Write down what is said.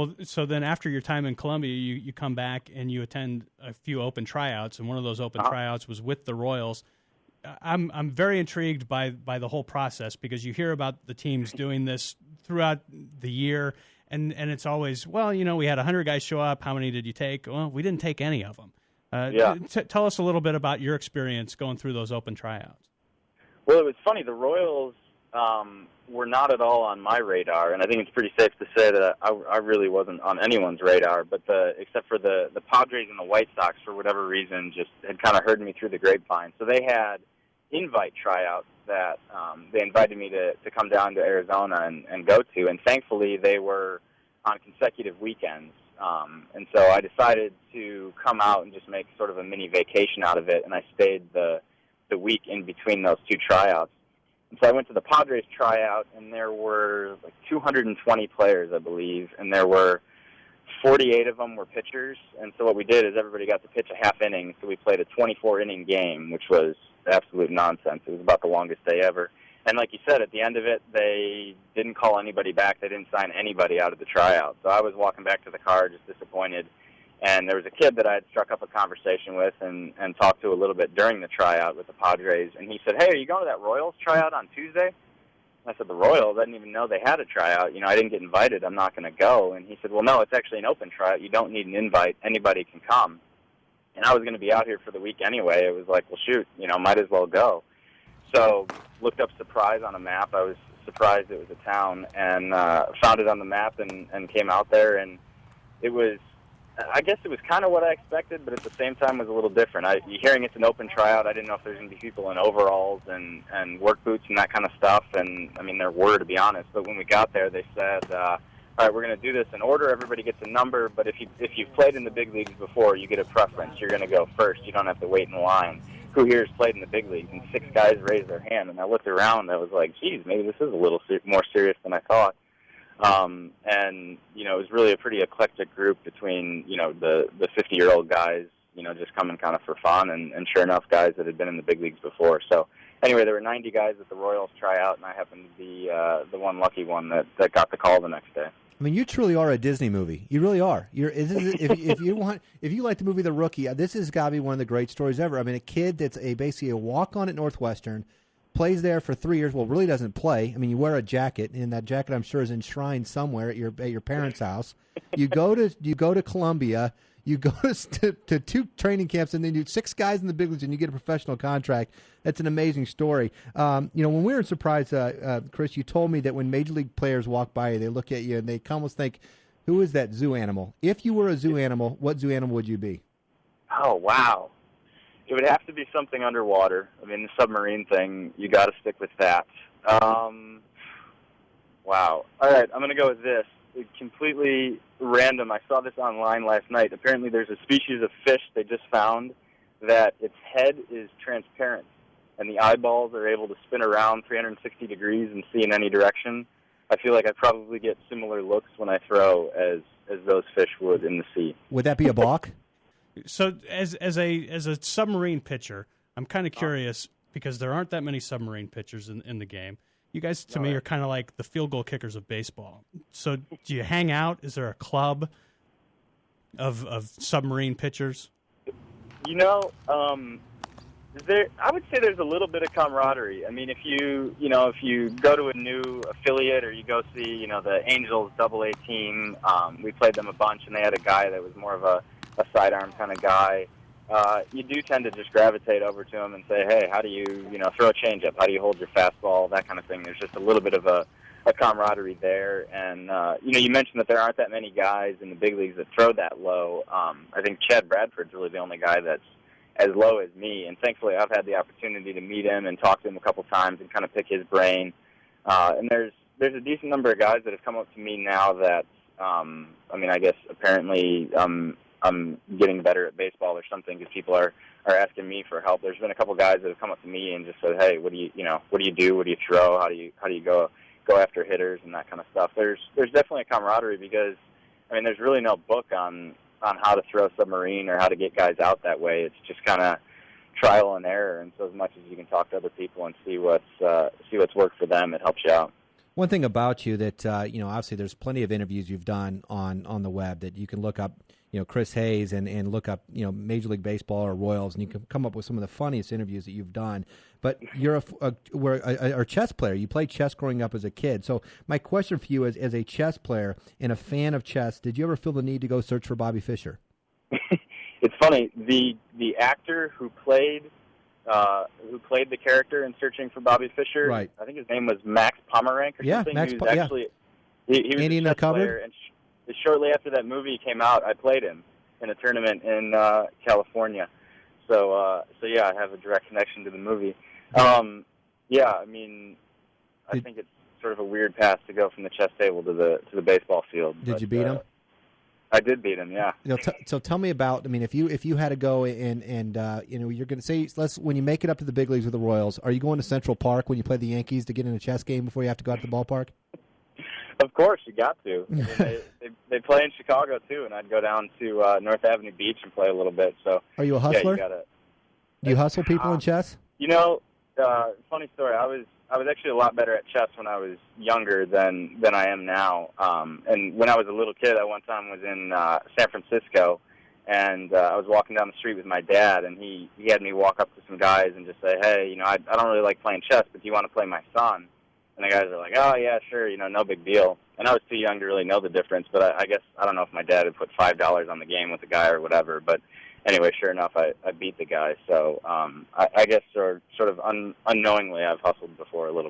Well, so then after your time in Columbia, you come back and you attend a few open tryouts, and one of those open tryouts was with the Royals. I'm very intrigued by the whole process because you hear about the teams doing this throughout the year, and it's always, well, we had 100 guys show up. How many did you take? Well, we didn't take any of them. Tell us a little bit about your experience going through those open tryouts. Well, it was funny. The Royals were not at all on my radar, and I think it's pretty safe to say that I really wasn't on anyone's radar, but except for the Padres and the White Sox, for whatever reason, just had kind of heard me through the grapevine. So they had invite tryouts that they invited me to come down to Arizona and go to, and thankfully they were on consecutive weekends. And so I decided to come out and just make sort of a mini vacation out of it, and I stayed the week in between those two tryouts. And so I went to the Padres tryout, and there were like 220 players, I believe, and there were 48 of them were pitchers. And so what we did is everybody got to pitch a half inning, so we played a 24-inning game, which was absolute nonsense. It was about the longest day ever. And like you said, at the end of it, they didn't call anybody back. They didn't sign anybody out of the tryout. So I was walking back to the car just disappointed. And there was a kid that I had struck up a conversation with and talked to a little bit during the tryout with the Padres. And he said, "Hey, are you going to that Royals tryout on Tuesday?" And I said, "The Royals? I didn't even know they had a tryout. I didn't get invited. I'm not going to go." And he said, "Well, no, it's actually an open tryout. You don't need an invite. Anybody can come." And I was going to be out here for the week anyway. It was like, well, shoot, might as well go. So looked up Surprise on a map. I was surprised it was a town, and found it on the map and came out there. And it was, I guess it was kind of what I expected, but at the same time was a little different. Hearing it's an open tryout, I didn't know if there's going to be people in overalls and work boots and that kind of stuff. And, I mean, there were, to be honest. But when we got there, they said, all right, we're going to do this in order. Everybody gets a number, but if you've played in the big leagues before, you get a preference. You're going to go first. You don't have to wait in line. Who here has played in the big leagues? And 6 guys raised their hand. And I looked around, and I was like, geez, maybe this is a little more serious than I thought. And, it was really a pretty eclectic group between, the 50-year-old guys, just coming kind of for fun, and sure enough, guys that had been in the big leagues before. So anyway, there were 90 guys at the Royals tryout, and I happened to be the one lucky one that got the call the next day. I mean, you truly are a Disney movie. You really are. If you like the movie The Rookie, this has got to be one of the great stories ever. I mean, a kid that's basically a walk-on at Northwestern, plays there for 3 years. Well, really doesn't play. I mean, you wear a jacket, and that jacket I'm sure is enshrined somewhere at your parents' house. You go to Columbia. You go to 2 training camps, and then you 6 guys in the big leagues, and you get a professional contract. That's an amazing story. When we were in Surprise, Chris, you told me that when major league players walk by you, they look at you and they almost think, "Who is that zoo animal?" If you were a zoo animal, what zoo animal would you be? Oh, wow. It would have to be something underwater. I mean, the submarine thing, you got to stick with that. Wow. All right, I'm going to go with this. It's completely random. I saw this online last night. Apparently there's a species of fish they just found that its head is transparent, and the eyeballs are able to spin around 360 degrees and see in any direction. I feel like I probably get similar looks when I throw as those fish would in the sea. Would that be a balk? So as a submarine pitcher, I'm kind of curious because there aren't that many submarine pitchers in the game. You guys, to me, are kind of like the field goal kickers of baseball. So do you hang out? Is there a club of submarine pitchers? I would say there's a little bit of camaraderie. I mean, if you go to a new affiliate or you go see, the Angels AA team, we played them a bunch, and they had a guy that was more of a sidearm kind of guy. You do tend to just gravitate over to him and say, hey, how do you, throw a changeup? How do you hold your fastball? That kind of thing. There's just a little bit of a camaraderie there. And, you mentioned that there aren't that many guys in the big leagues that throw that low. I think Chad Bradford's really the only guy that's as low as me. And thankfully I've had the opportunity to meet him and talk to him a couple times and kind of pick his brain. And there's a decent number of guys that have come up to me now that, I guess apparently, I'm getting better at baseball or something because people are asking me for help. There's been a couple guys that have come up to me and just said, "Hey, what do you do? What do you throw? How do you go after hitters and that kind of stuff?" There's definitely a camaraderie because there's really no book on how to throw a submarine or how to get guys out that way. It's just kind of trial and error. And so as much as you can talk to other people and see what's worked for them, it helps you out. One thing about you that obviously there's plenty of interviews you've done on the web that you can look up, Chris Hayes and look up, Major League Baseball or Royals, and you can come up with some of the funniest interviews that you've done. But you're a chess player. You played chess growing up as a kid. So my question for you is, as a chess player and a fan of chess, did you ever feel the need to go search for Bobby Fischer? It's funny. The actor who played the character in Searching for Bobby Fischer. Right. I think his name was Max Pomerank or something. Max. He was actually he was Andy a chess player, and shortly after that movie came out, I played him in a tournament in California. So yeah, I have a direct connection to the movie. Yeah, I mean, I think it's sort of a weird path to go from the chess table to the baseball field. Did you beat him? I did beat him, yeah. So tell me about. I mean, if you had to go and you're going to say, when you make it up to the big leagues with the Royals, are you going to Central Park when you play the Yankees to get in a chess game before you have to go out to the ballpark? Of course, you got to. I mean, they play in Chicago too, and I'd go down to North Avenue Beach and play a little bit. So are you a hustler? Yeah, Do you hustle people in chess? Funny story. I was actually a lot better at chess when I was younger than I am now. And when I was a little kid, I one time was in San Francisco, and I was walking down the street with my dad, and he had me walk up to some guys and just say, hey, I don't really like playing chess, but do you want to play my son? And the guys are like, oh, yeah, sure, no big deal. And I was too young to really know the difference, but I guess, I don't know if my dad had put $5 on the game with the guy or whatever, but anyway, sure enough, I beat the guy. So I guess sort of unknowingly I've hustled before a little bit.